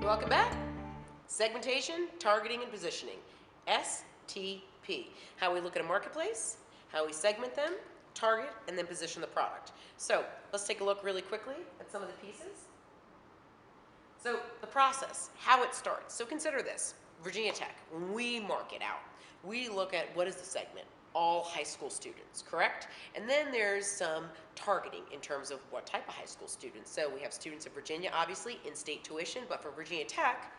Welcome back. Segmentation, targeting, and positioning. STP. How we look at a marketplace, how we segment them, target, and then position the product. So let's take a look really quickly at some of the pieces. So the process, how it starts. So consider this. Virginia Tech, when we market out, we look at what is the segment? All high school students, correct? And then there's some targeting in terms of what type of high school students. So we have students in Virginia, obviously, in-state tuition, but for Virginia Tech,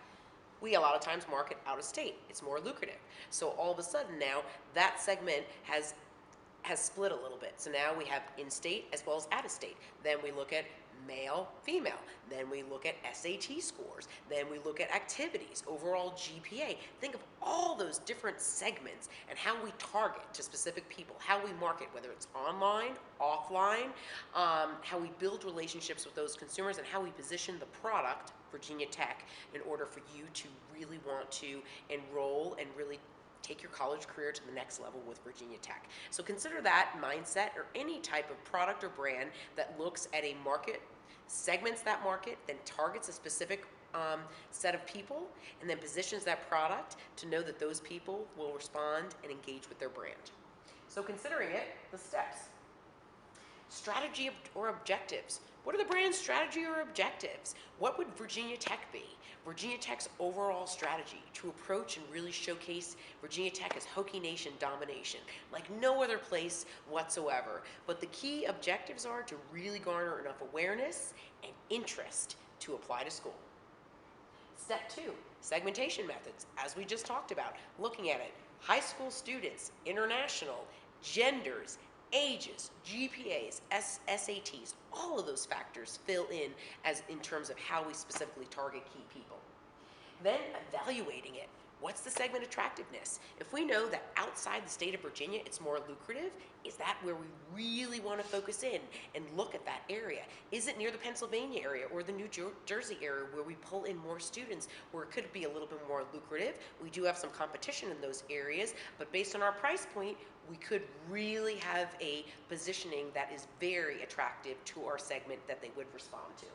we a lot of times market out of state. It's more lucrative. So all of a sudden now, that segment has split a little bit. So now we have in-state as well as out-of-state. Then we look at male, female. Then we look at SAT scores. Then we look at activities, overall GPA. Think of all those different segments and how we target to specific people, how we market, whether it's online, offline, how we build relationships with those consumers, and how we position the product, Virginia Tech, in order for you to really want to enroll and really take your college career to the next level with Virginia Tech. So consider that mindset, or any type of product or brand that looks at a market, segments that market, then targets a specific set of people, and then positions that product to know that those people will respond and engage with their brand. So considering it, the steps. Strategy or objectives. What are the brand's strategy or objectives? What would Virginia Tech be? Virginia Tech's overall strategy to approach and really showcase Virginia Tech as Hokie Nation domination, like no other place whatsoever. But the key objectives are to really garner enough awareness and interest to apply to school. Step 2, segmentation methods, as we just talked about, looking at it. High school students, international, genders, ages, GPAs, SATs, all of those factors fill in terms of how we specifically target key people. Then evaluating it. What's the segment attractiveness? If we know that outside the state of Virginia it's more lucrative, is that where we really want to focus in and look at that area? Is it near the Pennsylvania area or the New Jersey area where we pull in more students, where it could be a little bit more lucrative? We do have some competition in those areas, but based on our price point, we could really have a positioning that is very attractive to our segment that they would respond to.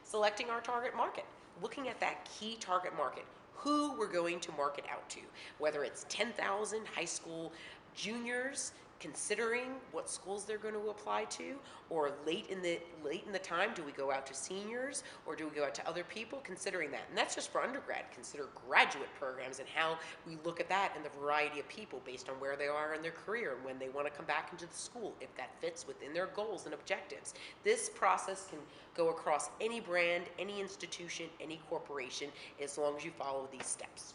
Selecting our target market. Looking at that key target market, who we're going to market out to, whether it's 10,000 high school juniors considering what schools they're going to apply to, or late in the time, do we go out to seniors, or do we go out to other people, considering that. And that's just for undergrad. Consider graduate programs and how we look at that and the variety of people based on where they are in their career and when they want to come back into the school, if that fits within their goals and objectives. This process can go across any brand, any institution, any corporation, as long as you follow these steps.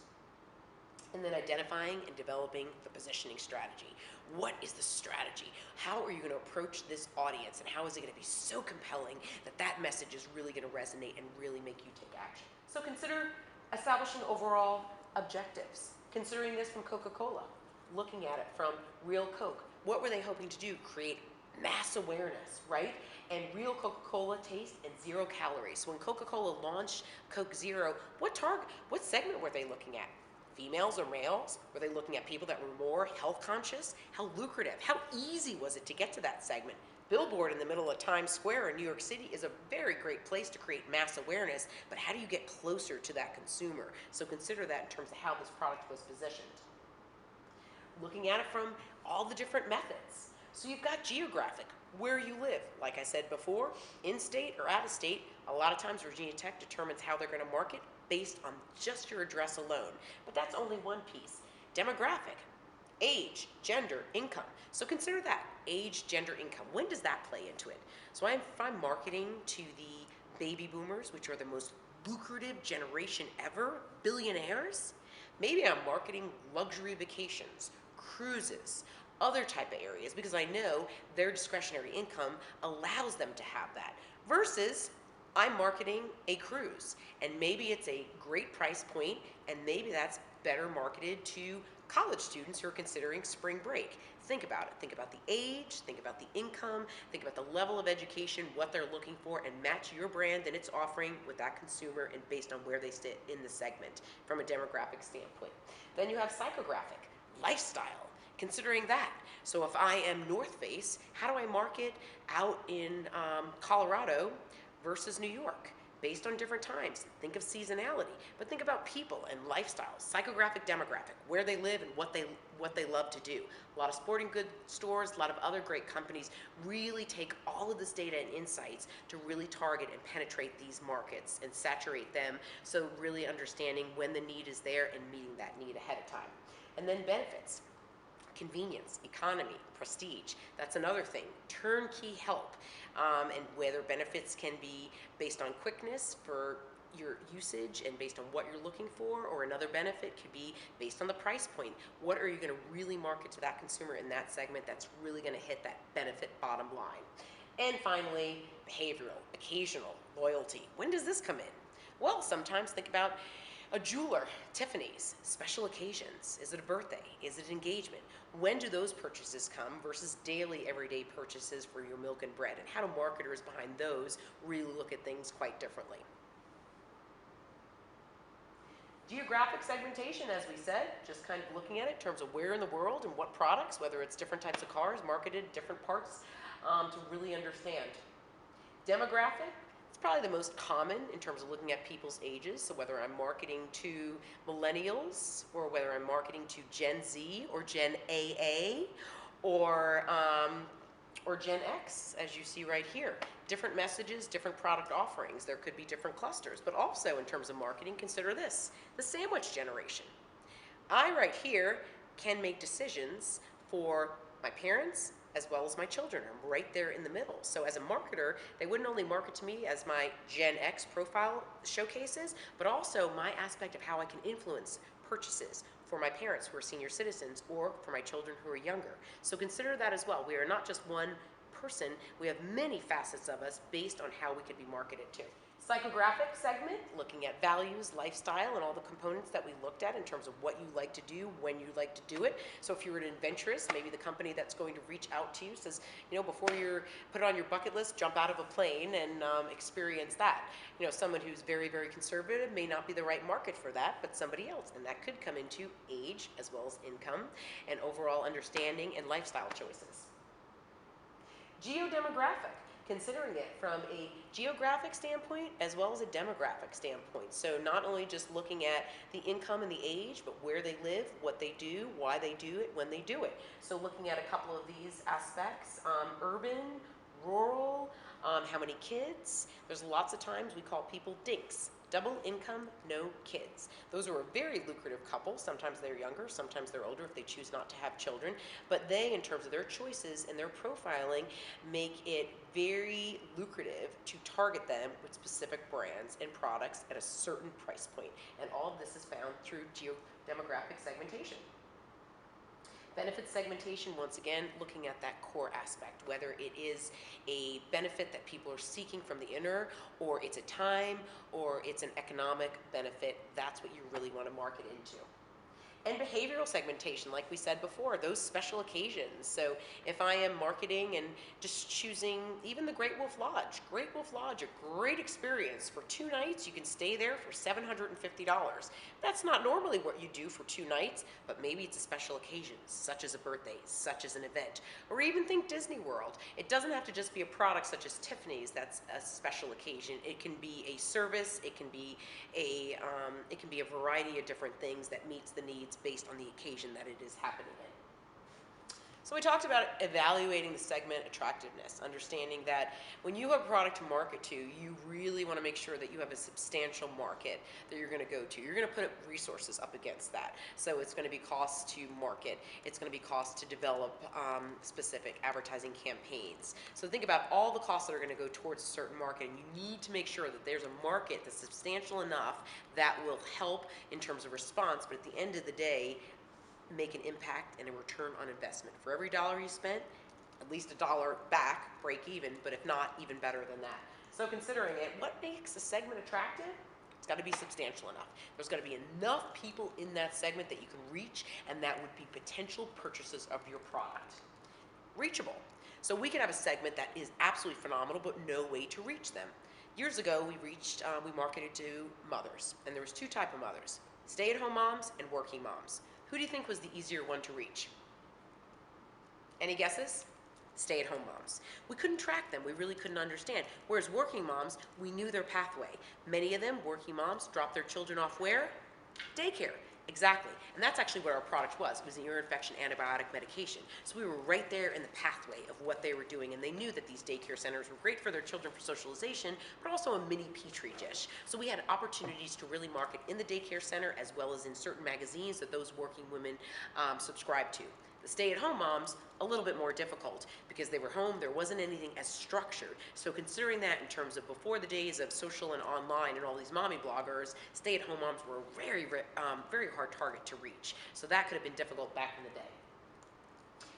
And then identifying and developing the positioning strategy. What is the strategy? How are you going to approach this audience, and how is it going to be so compelling that that message is really going to resonate and really make you take action? So consider establishing overall objectives. Considering this from Coca-Cola, looking at it from real Coke. What were they hoping to do? Create mass awareness, right? And real Coca-Cola taste and 0 calories. So when Coca-Cola launched Coke Zero, what segment were they looking at? Females or males? Were they looking at people that were more health conscious? How lucrative, how easy was it to get to that segment? Billboard in the middle of Times Square in New York City is a very great place to create mass awareness, but how do you get closer to that consumer? So consider that in terms of how this product was positioned. Looking at it from all the different methods. So you've got geographic, where you live. Like I said before, in-state or out-of-state, a lot of times Virginia Tech determines how they're going to market based on just your address alone. But that's only one piece. Demographic, age, gender, income. So consider that, age, gender, income. When does that play into it? So if I'm marketing to the baby boomers, which are the most lucrative generation ever, billionaires, maybe I'm marketing luxury vacations, cruises, other type of areas, because I know their discretionary income allows them to have that, versus I'm marketing a cruise, and maybe it's a great price point, and maybe that's better marketed to college students who are considering spring break. Think about it. Think about the age, think about the income, think about the level of education, what they're looking for, and match your brand and its offering with that consumer, and based on where they sit in the segment from a demographic standpoint. Then you have psychographic, lifestyle. Considering that. So if I am North Face, how do I market out in Colorado versus New York? based on different times. Think of seasonality, but think about people and lifestyles, psychographic, demographic, where they live and what they love to do. A lot of sporting goods stores, a lot of other great companies really take all of this data and insights to really target and penetrate these markets and saturate them, so really understanding when the need is there and meeting that need ahead of time. And then benefits. Convenience, economy, prestige. That's another thing. Turnkey help. And whether benefits can be based on quickness for your usage and based on what you're looking for, or another benefit could be based on the price point. What are you going to really market to that consumer in that segment that's really going to hit that benefit bottom line? And finally, behavioral, occasional, loyalty. When does this come in? Well, sometimes think about a jeweler, Tiffany's, special occasions. Is it a birthday? Is it an engagement? When do those purchases come versus daily, everyday purchases for your milk and bread? And how do marketers behind those really look at things quite differently? Geographic segmentation, as we said, just kind of looking at it in terms of where in the world and what products, whether it's different types of cars marketed different parts, to really understand. Demographic, it's probably the most common in terms of looking at people's ages. So whether I'm marketing to millennials, or whether I'm marketing to Gen Z or Gen AA, or Gen X, as you see right here. Different messages, different product offerings. There could be different clusters, but also in terms of marketing, consider this, the sandwich generation. I right here can make decisions for my parents as well as my children. I'm right there in the middle. So as a marketer, they wouldn't only market to me as my Gen X profile showcases, but also my aspect of how I can influence purchases for my parents who are senior citizens, or for my children who are younger. So consider that as well. We are not just one person, we have many facets of us based on how we could be marketed to. Psychographic segment, looking at values, lifestyle, and all the components that we looked at in terms of what you like to do, when you like to do it. So if you're an adventurous, maybe the company that's going to reach out to you says, you know, before you put it on your bucket list, jump out of a plane and experience that. You know, someone who's very, very conservative may not be the right market for that, but somebody else. And that could come into age as well as income and overall understanding and lifestyle choices. Geodemographic, considering it from a geographic standpoint as well as a demographic standpoint. So not only just looking at the income and the age, but where they live, what they do, why they do it, when they do it. So looking at a couple of these aspects, urban, rural, how many kids. There's lots of times we call people dinks. Double income, no kids. Those are a very lucrative couple. Sometimes they're younger, sometimes they're older if they choose not to have children. But they, in terms of their choices and their profiling, make it very lucrative to target them with specific brands and products at a certain price point. And all of this is found through geodemographic segmentation. Benefit segmentation, once again, looking at that core aspect, whether it is a benefit that people are seeking from the inner, or it's a time, or it's an economic benefit. That's what you really want to market into. And behavioral segmentation, like we said before, those special occasions. So if I am marketing and just choosing even the Great Wolf Lodge, a great experience. For 2 nights, you can stay there for $750. That's not normally what you do for 2 nights, but maybe it's a special occasion, such as a birthday, such as an event. Or even think Disney World. It doesn't have to just be a product such as Tiffany's that's a special occasion. It can be a service, it can be a variety of different things that meets the needs based on the occasion that it is happening in. So we talked about evaluating the segment attractiveness, understanding that when you have a product to market to, you really want to make sure that you have a substantial market that you're going to go to. You're going to put resources up against that. So it's going to be cost to market. It's going to be cost to develop specific advertising campaigns. So think about all the costs that are going to go towards a certain market, and you need to make sure that there's a market that's substantial enough that will help in terms of response, but at the end of the day, make an impact and a return on investment. For every dollar you spent, at least $1 back, break even, but if not, even better than that. So considering it, what makes a segment attractive? It's got to be substantial enough. There's got to be enough people in that segment that you can reach, and that would be potential purchasers of your product. Reachable. So we can have a segment that is absolutely phenomenal, but no way to reach them. Years ago, we marketed to mothers, and there was 2 types of mothers: stay-at-home moms and working moms. Who do you think was the easier one to reach? Any guesses? Stay-at-home moms. We couldn't track them. We really couldn't understand. Whereas working moms, we knew their pathway. Many of them, working moms, drop their children off where? Daycare. Exactly. And that's actually what our product was. It was an ear infection antibiotic medication. So we were right there in the pathway of what they were doing. And they knew that these daycare centers were great for their children for socialization, but also a mini petri dish. So we had opportunities to really market in the daycare center as well as in certain magazines that those working women subscribed to. The stay-at-home moms, a little bit more difficult because they were home, there wasn't anything as structured. So considering that in terms of before the days of social and online and all these mommy bloggers, stay-at-home moms were a very, very hard target to reach. So that could have been difficult back in the day.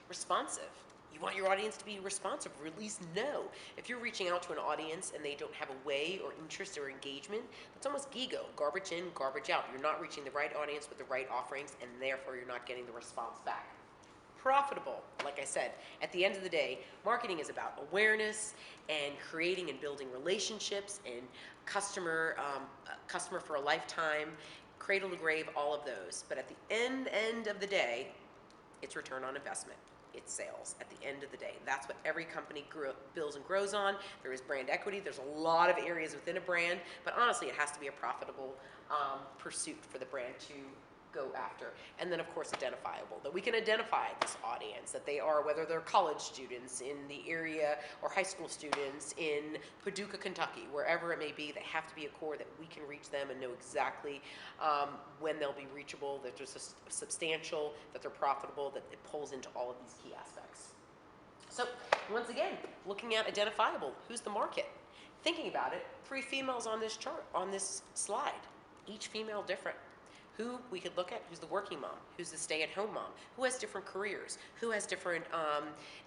Responsive. You want your audience to be responsive, or at least know. If you're reaching out to an audience and they don't have a way or interest or engagement, that's almost gigo, garbage in, garbage out. You're not reaching the right audience with the right offerings, and therefore you're not getting the response back. Profitable, like I said, at the end of the day, marketing is about awareness and creating and building relationships and customer for a lifetime, cradle to grave, all of those. But at the end of the day, it's return on investment. It's sales at the end of the day. That's what every company builds and grows on. There is brand equity. There's a lot of areas within a brand, but honestly, it has to be a profitable pursuit for the brand to go after. And then of course identifiable, that we can identify this audience, that they are, whether they're college students in the area or high school students in Paducah, Kentucky, wherever it may be, they have to be a core that we can reach them and know exactly when they'll be reachable, that there's a substantial, that they're profitable, that it pulls into all of these key aspects. So once again, looking at identifiable, who's the market? Thinking about it, 3 females on this chart, on this slide, each female different. Who we could look at, who's the working mom, who's the stay-at-home mom, who has different careers, who has different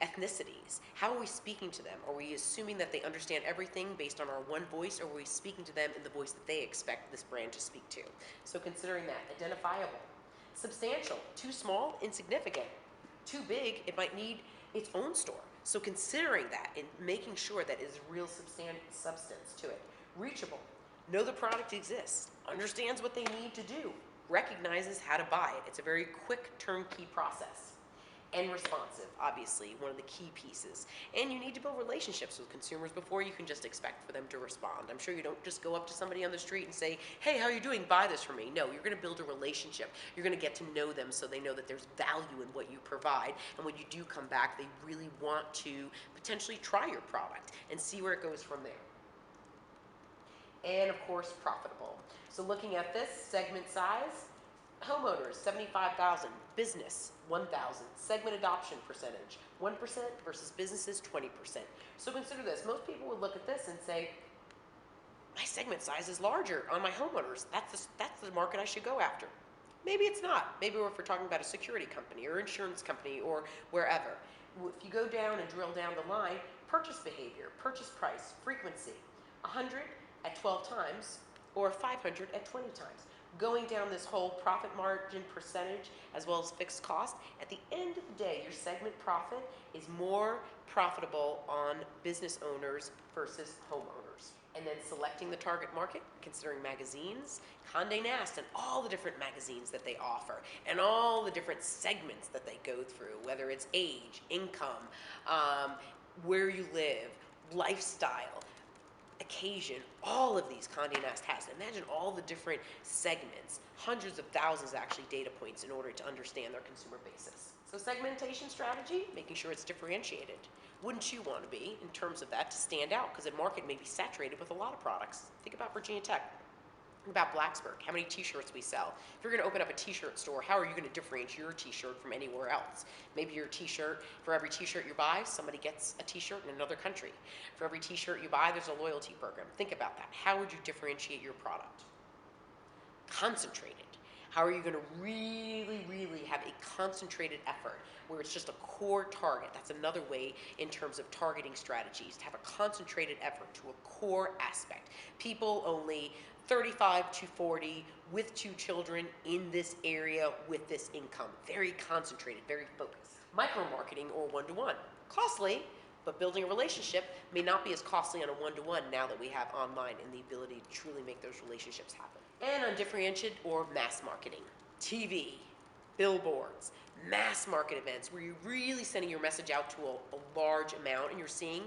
ethnicities. How are we speaking to them? Are we assuming that they understand everything based on our one voice, or are we speaking to them in the voice that they expect this brand to speak to? So considering that, identifiable. Substantial, too small, insignificant. Too big, it might need its own store. So considering that and making sure that is real substance to it. Reachable, know the product exists, understands what they need to do, recognizes how to buy it. It's a very quick turnkey process. And responsive, obviously, one of the key pieces. And you need to build relationships with consumers before you can just expect for them to respond. I'm sure you don't just go up to somebody on the street and say, hey, how are you doing? Buy this from me. No, you're going to build a relationship. You're going to get to know them so they know that there's value in what you provide. And when you do come back, they really want to potentially try your product and see where it goes from there. And of course, profitable. So looking at this, segment size, homeowners, 75,000, business, 1,000, segment adoption percentage, 1% versus businesses, 20%. So consider this, most people would look at this and say, my segment size is larger on my homeowners. That's the market I should go after. Maybe it's not. Maybe if we're talking about a security company or insurance company or wherever. If you go down and drill down the line, purchase behavior, purchase price, frequency, 100 at 12 times or 500 at 20 times. Going down this whole profit margin percentage as well as fixed cost, at the end of the day, your segment profit is more profitable on business owners versus homeowners. And then selecting the target market, considering magazines, Condé Nast, and all the different magazines that they offer, and all the different segments that they go through, whether it's age, income, where you live, lifestyle, occasion, all of these Condé Nast has. Imagine all the different segments, hundreds of thousands actually data points in order to understand their consumer basis. So segmentation strategy, making sure it's differentiated. Wouldn't you want to be in terms of that to stand out? Because the market may be saturated with a lot of products. Think about Virginia Tech. Think about Blacksburg, how many t-shirts we sell. If you're going to open up a t-shirt store, how are you going to differentiate your t-shirt from anywhere else? Maybe your t-shirt, for every t-shirt you buy, somebody gets a t-shirt in another country. For every t-shirt you buy, there's a loyalty program. Think about that. How would you differentiate your product? Concentrated. How are you going to really have a concentrated effort where it's just a core target? That's another way in terms of targeting strategies, to have a concentrated effort to a core aspect. People only 35 to 40 with 2 children in this area with this income. Very concentrated, very focused. Micro-marketing or one-to-one. Costly, but building a relationship may not be as costly on a one-to-one now that we have online and the ability to truly make those relationships happen. And undifferentiated or mass marketing. TV, billboards, mass market events where you're really sending your message out to a large amount and you're seeing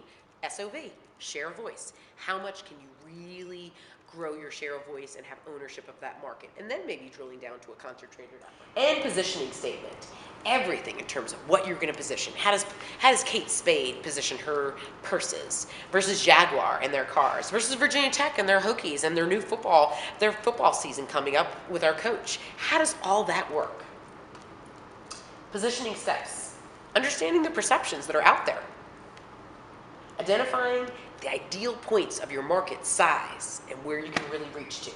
SOV, share of voice. How much can you really grow your share of voice and have ownership of that market? And then maybe drilling down to a concentrated effort. And positioning statement. Everything in terms of what you're going to position. How does Kate Spade position her purses versus Jaguar and their cars versus Virginia Tech and their Hokies and their football season coming up with our coach? How does all that work? Positioning steps. Understanding the perceptions that are out there. Identifying the ideal points of your market size and where you can really reach to.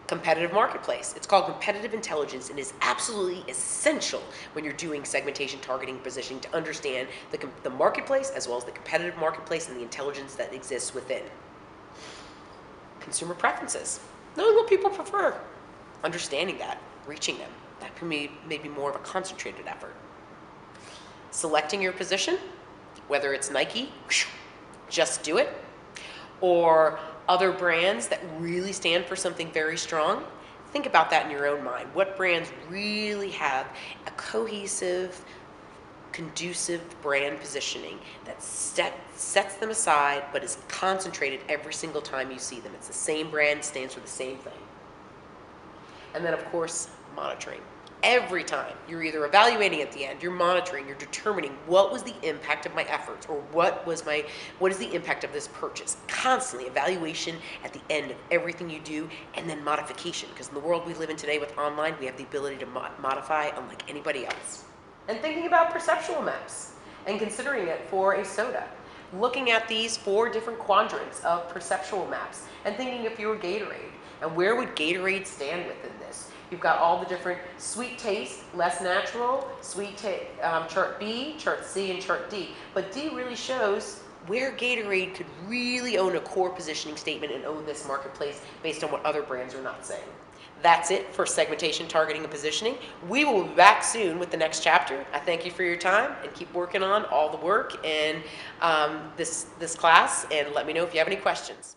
Competitive marketplace. It's called competitive intelligence and is absolutely essential when you're doing segmentation, targeting, positioning to understand the marketplace as well as the competitive marketplace and the intelligence that exists within. Consumer preferences. Knowing what people prefer. Understanding that, reaching them. That can be maybe more of a concentrated effort. Selecting your position, whether it's Nike, just do it, or other brands that really stand for something very strong. Think about that in your own mind. What brands really have a cohesive, conducive brand positioning that sets them aside but is concentrated every single time you see them? It's the same brand, stands for the same thing. And then, of course, monitoring. Every time you're either evaluating at the end, you're monitoring, you're determining what was the impact of my efforts or what is the impact of this purchase. Constantly evaluation at the end of everything you do, and then modification, because in the world we live in today with online, we have the ability to modify unlike anybody else. And thinking about perceptual maps and considering it for a soda. Looking at these 4 different quadrants of perceptual maps and thinking if you were Gatorade, and where would Gatorade stand within this? You've got all the different sweet taste, less natural, chart B, chart C, and chart D. But D really shows where Gatorade could really own a core positioning statement and own this marketplace based on what other brands are not saying. That's it for segmentation, targeting, and positioning. We will be back soon with the next chapter. I thank you for your time and keep working on all the work in this class, and let me know if you have any questions.